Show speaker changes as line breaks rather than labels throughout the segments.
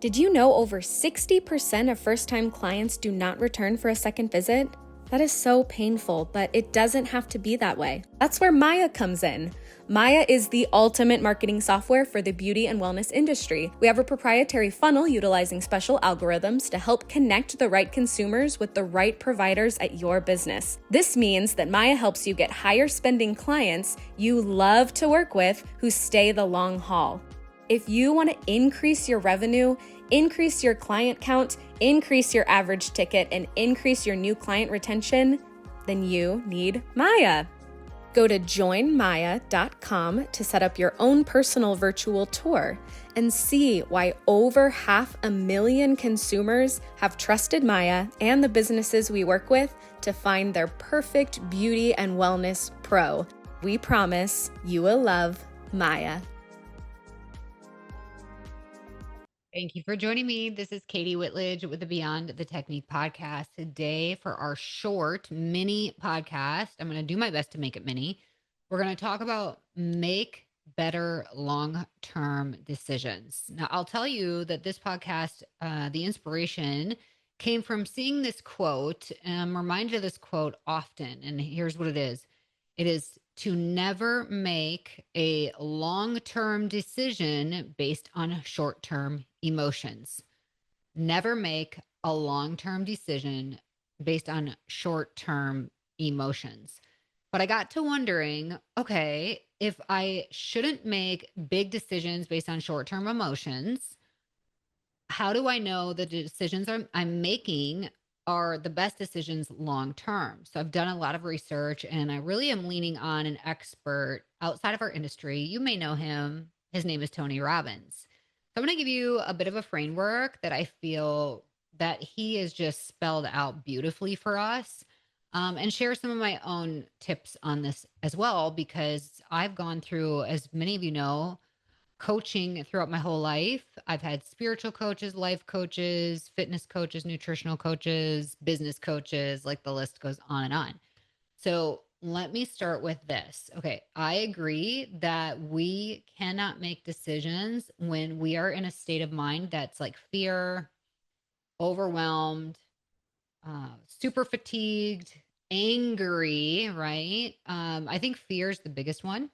Did you know over 60% of first-time clients do not return for a second visit? That is so painful, but it doesn't have to be that way. That's where Maya comes in. Maya is the ultimate marketing software for the beauty and wellness industry. We have a proprietary funnel utilizing special algorithms to help connect the right consumers with the right providers at your business. This means that Maya helps you get higher spending clients you love to work with who stay the long haul. If you want to increase your revenue, increase your client count, increase your average ticket, and increase your new client retention, then you need Maya. Go to joinmaya.com to set up your own personal virtual tour and see why over 500,000 consumers have trusted Maya and the businesses we work with to find their perfect beauty and wellness pro. We promise you will love Maya.
Thank you for joining me. This is Kati Whitledge with the Beyond the Technique podcast. Today, for our short mini podcast, I'm going to do my best to make it mini. We're going to talk about make better long-term decisions. Now, I'll tell you that this podcast, the inspiration came from seeing this quote. And I'm reminded of this quote often. And here's what it is. It is to never make a long-term decision based on short-term emotions. Never make a long-term decision based on short-term emotions. But I got to wondering, okay, if I shouldn't make big decisions based on short-term emotions, how do I know the decisions I'm making are the best decisions long term? So I've done a lot of research and I really am leaning on an expert outside of our industry. You may know him. His name is Tony Robbins. So I'm going to give you a bit of a framework that I feel that he has just spelled out beautifully for us, and share some of my own tips on this as well, because I've gone through, as many of you know, coaching throughout my whole life. I've had spiritual coaches, life coaches, fitness coaches, nutritional coaches, business coaches, like the list goes on and on. So let me start with this. Okay, I agree that we cannot make decisions when we are in a state of mind that's like fear, overwhelmed, super fatigued, angry, right? I think fear is the biggest one.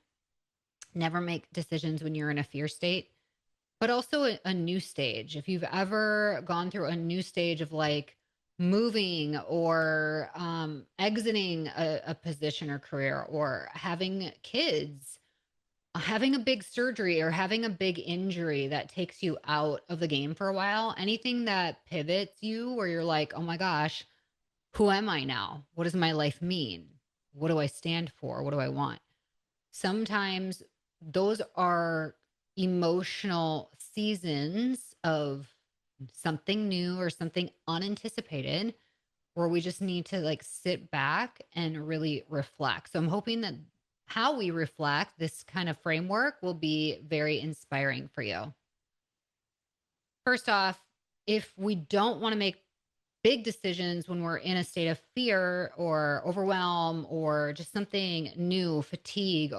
Never make decisions when you're in a fear state, but also a new stage. If you've ever gone through a new stage of like moving or exiting a position or career, or having kids, having a big surgery, or having a big injury that takes you out of the game for a while, anything that pivots you where you're like, oh my gosh, who am I now? What does my life mean? What do I stand for? What do I want? Sometimes those are emotional seasons of something new or something unanticipated, where we just need to like sit back and really reflect. So I'm hoping that how we reflect, this kind of framework, will be very inspiring for you. First off, if we don't want to make big decisions when we're in a state of fear or overwhelm or just something new, fatigue,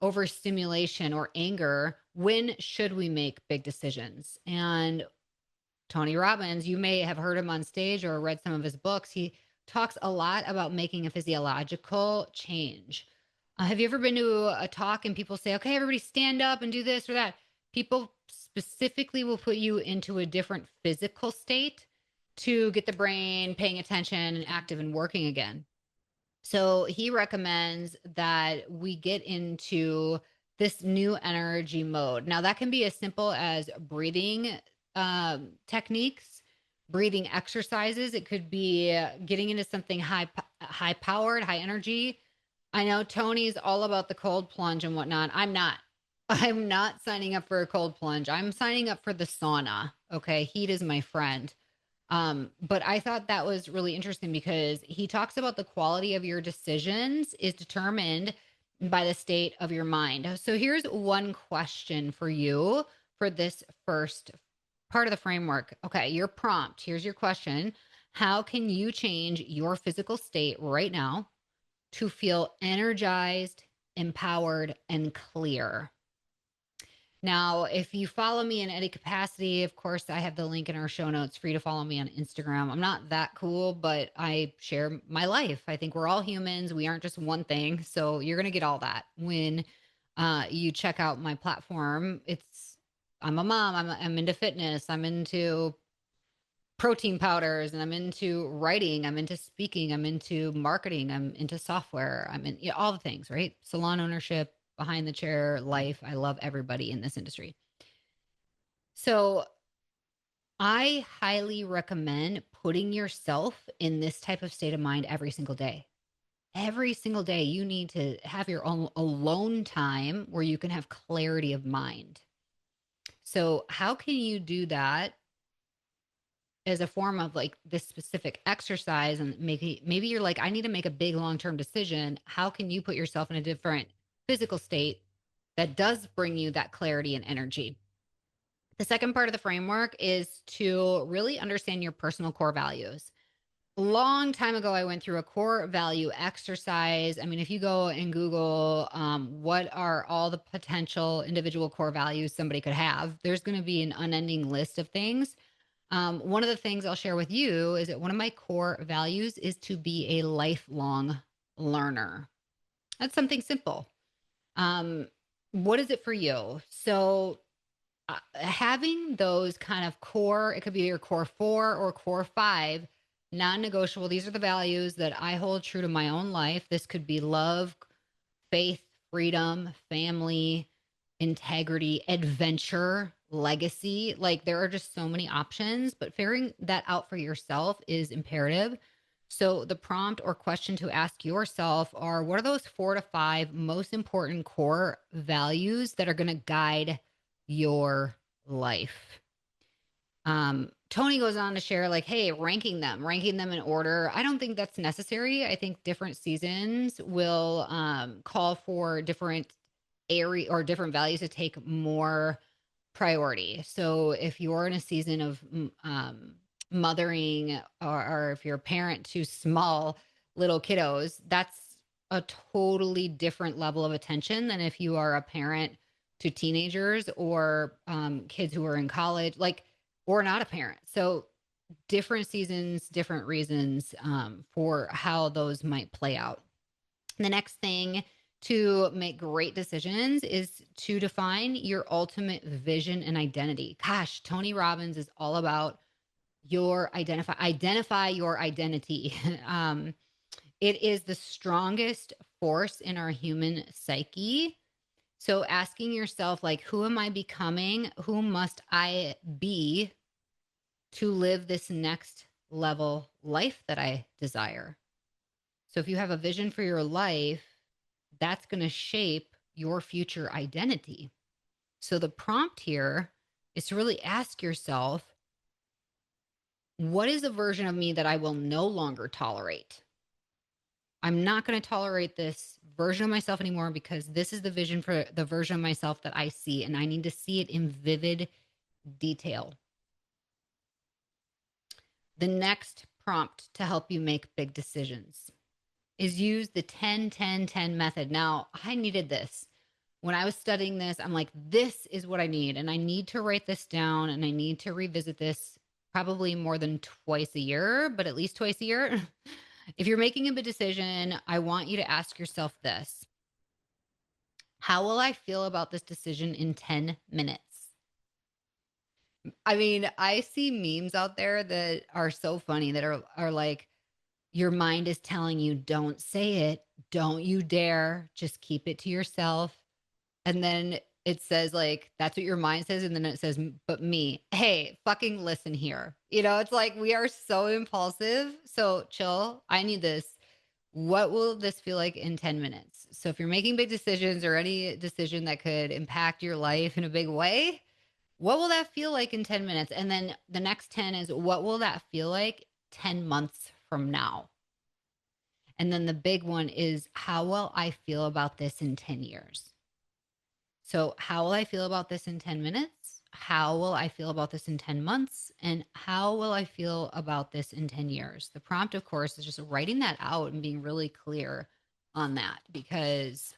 overstimulation or anger, when should we make big decisions? And Tony Robbins, you may have heard him on stage or read some of his books. He talks a lot about making a physiological change. Have you ever been to a talk and people say, okay, everybody stand up and do this or that? People specifically will put you into a different physical state to get the brain paying attention and active and working again. So he recommends that we get into this new energy mode. Now, that can be as simple as breathing techniques, breathing exercises. It could be getting into something high powered, high energy. I know Tony's all about the cold plunge and whatnot. I'm not. I'm not signing up for a cold plunge. I'm signing up for the sauna. Okay. Heat is my friend. But I thought that was really interesting because he talks about the quality of your decisions is determined by the state of your mind. So here's one question for you for this first part of the framework. Okay, your prompt. Here's your question. How can you change your physical state right now to feel energized, empowered, and clear? Now, if you follow me in any capacity, of course, I have the link in our show notes for you to follow me on Instagram. I'm not that cool, but I share my life. I think we're all humans. We aren't just one thing. So you're going to get all that when you check out my platform. I'm a mom. I'm into fitness. I'm into protein powders, and I'm into writing. I'm into speaking. I'm into marketing. I'm into software. I'm in, all the things, right? Salon ownership, behind the chair life. I love everybody in this industry. So I highly recommend putting yourself in this type of state of mind every single day. Every single day, you need to have your own alone time where you can have clarity of mind. So, how can you do that as a form of like this specific exercise? And maybe you're like, I need to make a big long term decision. How can you put yourself in a different physical state that does bring you that clarity and energy? The second part of the framework is to really understand your personal core values. Long time ago, I went through a core value exercise. I mean, if you go and Google what are all the potential individual core values somebody could have, there's going to be an unending list of things. One of the things I'll share with you is that one of my core values is to be a lifelong learner. That's something simple. Um, what is it for you? So, having those kind of core, it could be your core four or core five, non negotiable. These are the values that I hold true to my own life. This could be love, faith, freedom, family, integrity, adventure, legacy. Like there are just so many options, but figuring that out for yourself is imperative. So, the prompt or question to ask yourself are, what are those 4 to 5 most important core values that are going to guide your life? Tony goes on to share, like, hey, ranking them in order. I don't think that's necessary. I think different seasons will call for different area or different values to take more priority. So if you're in a season of mothering, or if you're a parent to small little kiddos, that's a totally different level of attention than if you are a parent to teenagers or kids who are in college, like, or not a parent. So different seasons, different reasons for how those might play out. The next thing to make great decisions is to define your ultimate vision and identity. Gosh, Tony Robbins is all about your identify your identity. It is the strongest force in our human psyche. So asking yourself, like, who am I becoming? Who must I be to live this next level life that I desire? So if you have a vision for your life, that's going to shape your future identity. So the prompt here is to really ask yourself, what is a version of me that I will no longer tolerate? I'm not going to tolerate this version of myself anymore because this is the vision for the version of myself that I see, and I need to see it in vivid detail. The next prompt to help you make big decisions is use the 10-10-10 method. Now, I needed this. When I was studying this, I'm like, this is what I need. And I need to write this down, and I need to revisit this probably more than twice a year, but at least twice a year. If you're making a big decision, I want you to ask yourself this: how will I feel about this decision in 10 minutes? I mean, I see memes out there that are so funny that are like, your mind is telling you, don't say it, don't you dare, just keep it to yourself. And then it says, like, that's what your mind says. And then it says, but me, hey, fucking listen here. It's like we are so impulsive. So chill. I need this. What will this feel like in 10 minutes? So if you're making big decisions or any decision that could impact your life in a big way, what will that feel like in 10 minutes? And then the next 10 is, what will that feel like 10 months from now? And then the big one is, how will I feel about this in 10 years? So, how will I feel about this in 10 minutes? How will I feel about this in 10 months? And how will I feel about this in 10 years? The prompt, of course, is just writing that out and being really clear on that, because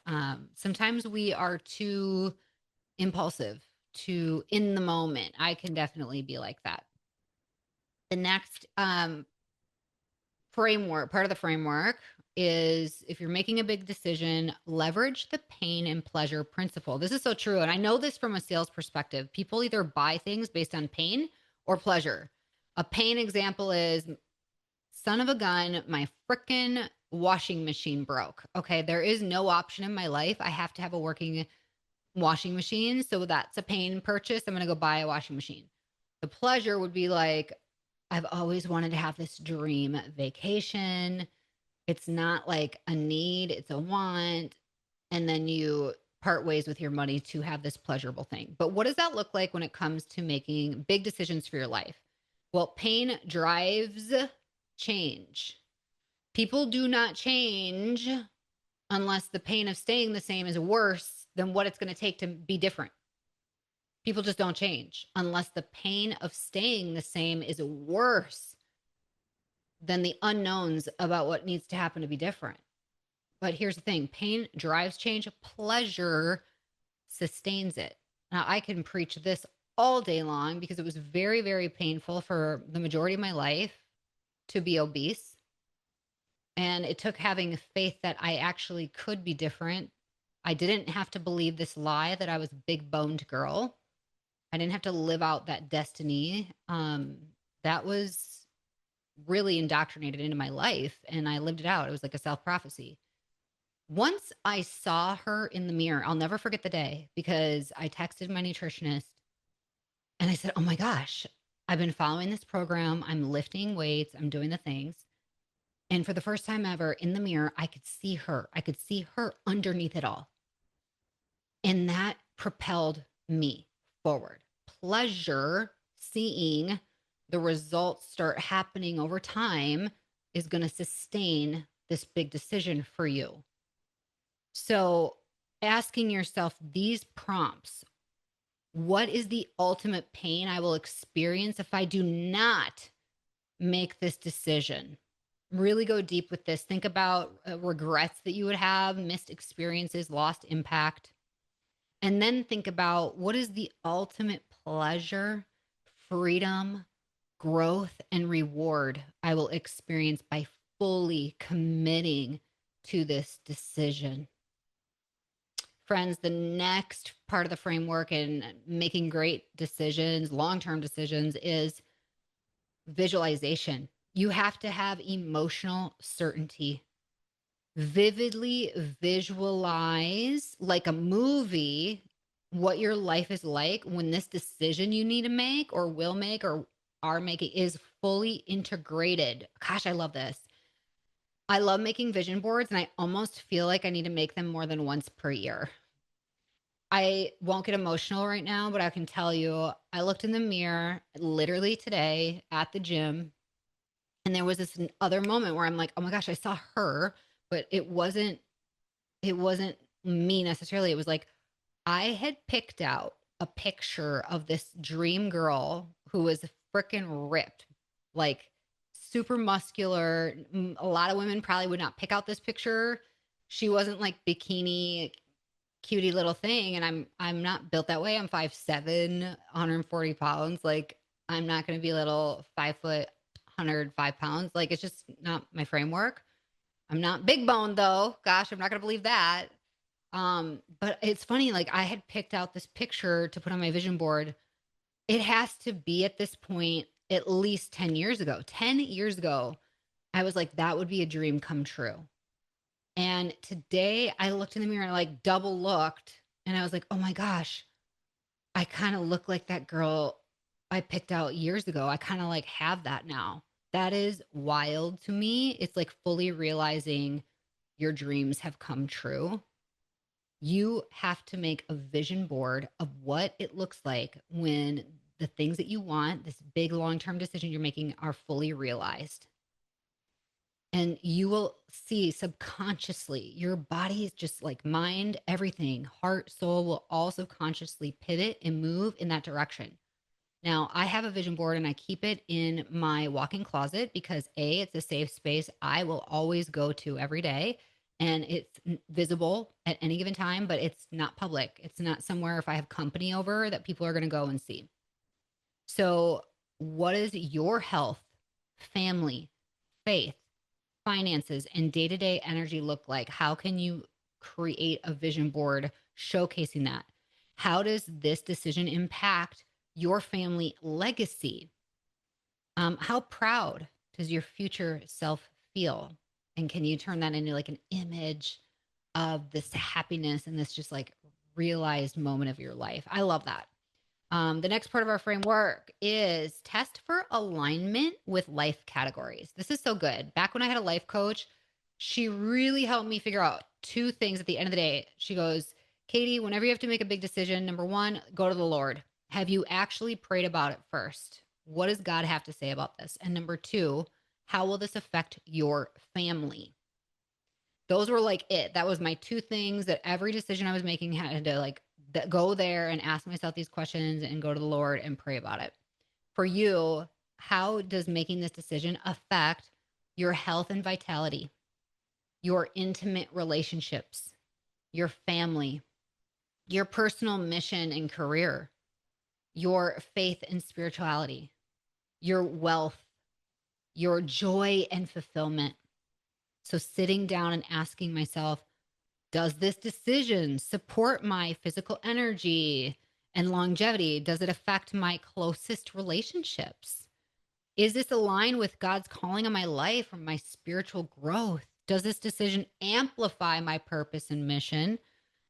sometimes we are too impulsive. to in the moment. I can definitely be like that. The next framework, part of the framework is if you're making a big decision, leverage the pain and pleasure principle. This is so true. And I know this from a sales perspective. People either buy things based on pain or pleasure. A pain example is son of a gun, my freaking washing machine broke. Okay. There is no option in my life. I have to have a working washing machine. So that's a pain purchase. I'm going to go buy a washing machine. The pleasure would be like, I've always wanted to have this dream vacation. It's not like a need, it's a want. And then you part ways with your money to have this pleasurable thing. But what does that look like when it comes to making big decisions for your life? Well, pain drives change. People do not change unless the pain of staying the same is worse than what it's going to take to be different. People just don't change unless the pain of staying the same is worse than the unknowns about what needs to happen to be different. But here's the thing, pain drives change, pleasure sustains it. Now, I can preach this all day long because it was very, very painful for the majority of my life to be obese. And it took having faith that I actually could be different. I didn't have to believe this lie that I was a big boned girl. I didn't have to live out that destiny. That was really indoctrinated into my life, and I lived it out. It was like a self-prophecy. Once I saw her in the mirror, I'll never forget the day because I texted my nutritionist and I said, oh my gosh, I've been following this program. I'm lifting weights. I'm doing the things. And for the first time ever in the mirror, I could see her. I could see her underneath it all. And that propelled me forward. Pleasure, seeing the results start happening over time is going to sustain this big decision for you. So asking yourself these prompts, what is the ultimate pain I will experience if I do not make this decision? Really go deep with this. Think about regrets that you would have, missed experiences, lost impact. And then think about what is the ultimate pleasure, freedom, growth, and reward I will experience by fully committing to this decision. Friends, the next part of the framework in making great decisions, long-term decisions, is visualization. You have to have emotional certainty. Vividly visualize, like a movie, what your life is like when this decision you need to make or will make or are making is fully integrated. Gosh, I love this. I love making vision boards, and I almost feel like I need to make them more than once per year. I won't get emotional right now, but I can tell you, I looked in the mirror literally today at the gym, and there was this other moment where I'm like, oh my gosh, I saw her, but it wasn't me necessarily. It was like I had picked out a picture of this dream girl who was freaking ripped, like super muscular. A lot of women probably would not pick out this picture. She wasn't like bikini cutie little thing, and I'm not built that way. I'm 5'7", 140 pounds. Like, I'm not going to be little 5 foot, 105 pounds. Like, it's just not my framework. I'm not big boned though. Gosh, I'm not going to believe that. But it's funny, like I had picked out this picture to put on my vision board. It has to be at this point at least 10 years ago. 10 years ago, I was like, that would be a dream come true. And today I looked in the mirror and like double looked, and I was like, oh my gosh, I kind of look like that girl I picked out years ago. I kind of like have that now. That is wild to me. It's like fully realizing your dreams have come true. You have to make a vision board of what it looks like when the things that you want, this big long-term decision you're making, are fully realized. And you will see subconsciously, your body is just like mind, everything, heart, soul will all subconsciously pivot and move in that direction. Now, I have a vision board and I keep it in my walk-in closet because A, it's a safe space I will always go to every day. and it's visible at any given time, but it's not public. It's not somewhere if I have company over that people are going to go and see. So, what does your health, family, faith, finances, and day to day energy look like? How can you create a vision board showcasing that? How does this decision impact your family legacy? How proud does your future self feel? And can you turn that into like an image of this happiness and this just like realized moment of your life? I love that. The next part of our framework is test for alignment with life categories. This is so good. Back when I had a life coach, she really helped me figure out two things at the end of the day. She goes, Kati, whenever you have to make a big decision, number one, go to the Lord. Have you actually prayed about it first? What does God have to say about this? And number two, how will this affect your family? Those were like it. That was my two things that every decision I was making had to like go there and ask myself these questions and go to the Lord and pray about it. For you, how does making this decision affect your health and vitality, your intimate relationships, your family, your personal mission and career, your faith and spirituality, your wealth, your joy and fulfillment? So sitting down and asking myself, does this decision support my physical energy and longevity? Does it affect my closest relationships? Is this aligned with God's calling on my life or my spiritual growth? Does this decision amplify my purpose and mission?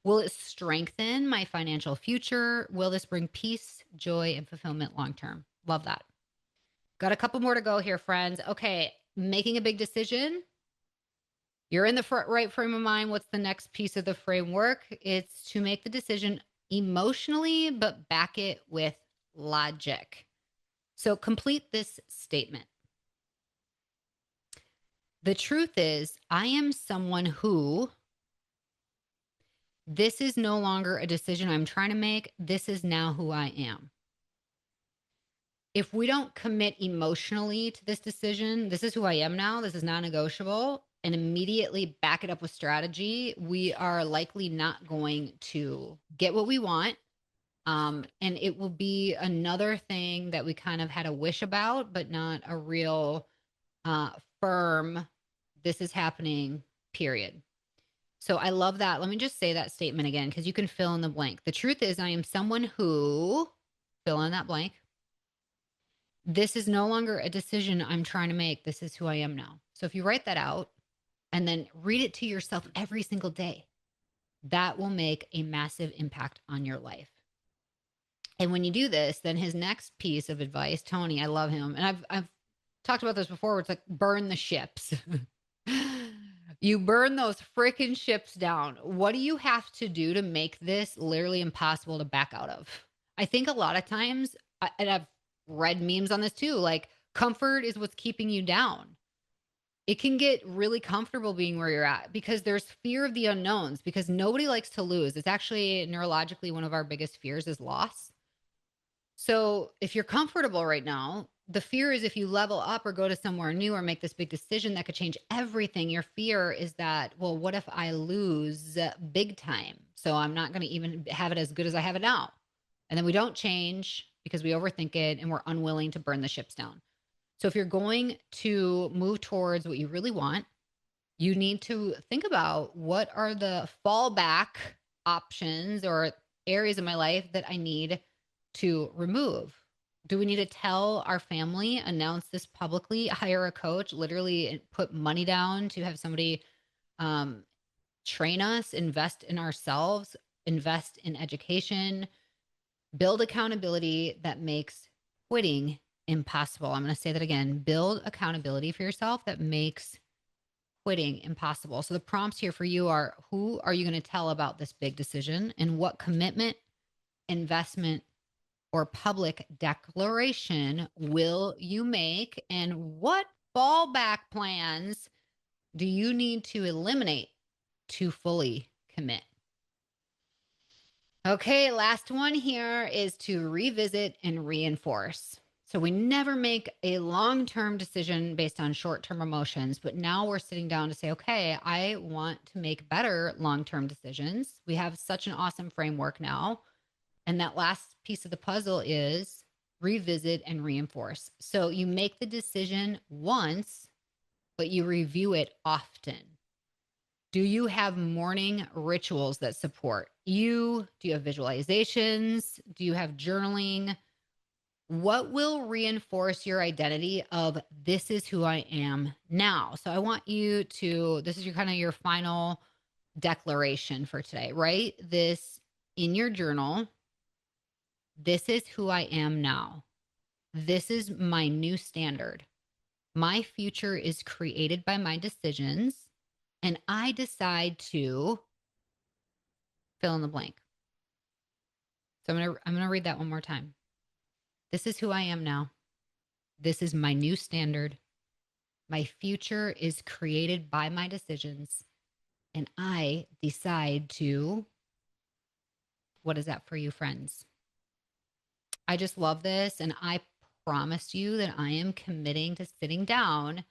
Will it strengthen my financial future? Will this bring peace, joy, and fulfillment long term? Love that. Got a couple more to go here, friends. Okay, making a big decision. You're in the right frame of mind. What's the next piece of the framework? It's to make the decision emotionally, but back it with logic. So complete this statement. The truth is, I am someone who, this is no longer a decision I'm trying to make. This is now who I am. If we don't commit emotionally to this decision, this is who I am now, this is non-negotiable, and immediately back it up with strategy, we are likely not going to get what we want. And it will be another thing that we kind of had a wish about, but not a real firm, this is happening, period. So I love that. Let me just say that statement again, because you can fill in the blank. The truth is, I am someone who, fill in that blank. This is no longer a decision I'm trying to make. This is who I am now. So if you write that out and then read it to yourself every single day, that will make a massive impact on your life. And when you do this, then his next piece of advice, Tony, I love him. And I've talked about this before, where it's like, burn the ships. You burn those freaking ships down. What do you have to do to make this literally impossible to back out of? I think a lot of times, and I've read memes on this too, like comfort is what's keeping you down. It can get really comfortable being where you're at because there's fear of the unknowns, because nobody likes to lose. It's actually neurologically one of our biggest fears is loss. So if you're comfortable right now, the fear is if you level up or go to somewhere new or make this big decision that could change everything, your fear is that, well, what if I lose big time? So I'm not going to even have it as good as I have it now. And then we don't change because we overthink it and we're unwilling to burn the ships down. So if you're going to move towards what you really want, you need to think about what are the fallback options or areas of my life that I need to remove. Do we need to tell our family, announce this publicly, hire a coach, literally put money down to have somebody train us, invest in ourselves, invest in education, build accountability that makes quitting impossible? I'm going to say that again. Build accountability for yourself that makes quitting impossible. So the prompts here for you are, who are you going to tell about this big decision, and what commitment, investment, or public declaration will you make? And what fallback plans do you need to eliminate to fully commit? Okay, last one here is to revisit and reinforce. So we never make a long-term decision based on short-term emotions, but now we're sitting down to say, okay, I want to make better long-term decisions. We have such an awesome framework now. And that last piece of the puzzle is revisit and reinforce. So you make the decision once, but you review it often. Do you have morning rituals that support you? Do you have visualizations? Do you have journaling? What will reinforce your identity of this is who I am now? So I want you to, this is your kind of your final declaration for today. Write this in your journal. This is who I am now. This is my new standard. My future is created by my decisions, and I decide to fill in the blank. So I'm gonna read that one more time. This is who I am now. This is my new standard. My future is created by my decisions, and I decide to. What is that for you, friends? I just love this, and I promise you that I am committing to sitting down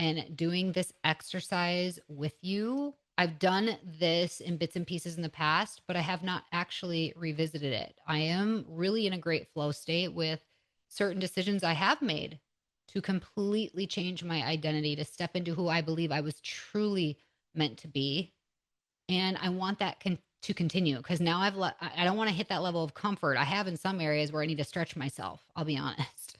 and doing this exercise with you. I've done this in bits and pieces in the past, but I have not actually revisited it. I am really in a great flow state with certain decisions I have made to completely change my identity, to step into who I believe I was truly meant to be. And I want that to continue because now I don't want to hit that level of comfort. I have in some areas where I need to stretch myself, I'll be honest.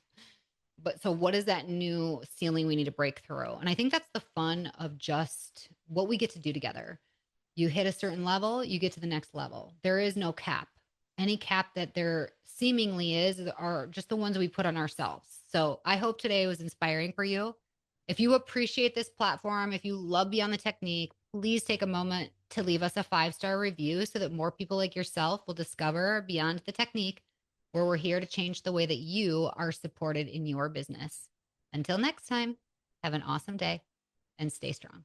But so what is that new ceiling we need to break through? And I think that's the fun of just what we get to do together. You hit a certain level, you get to the next level. There is no cap. Any cap that there seemingly is are just the ones we put on ourselves. So I hope today was inspiring for you. If you appreciate this platform, if you love Beyond the Technique, please take a moment to leave us a 5-star review so that more people like yourself will discover Beyond the Technique, where we're here to change the way that you are supported in your business. Until next time, have an awesome day and stay strong.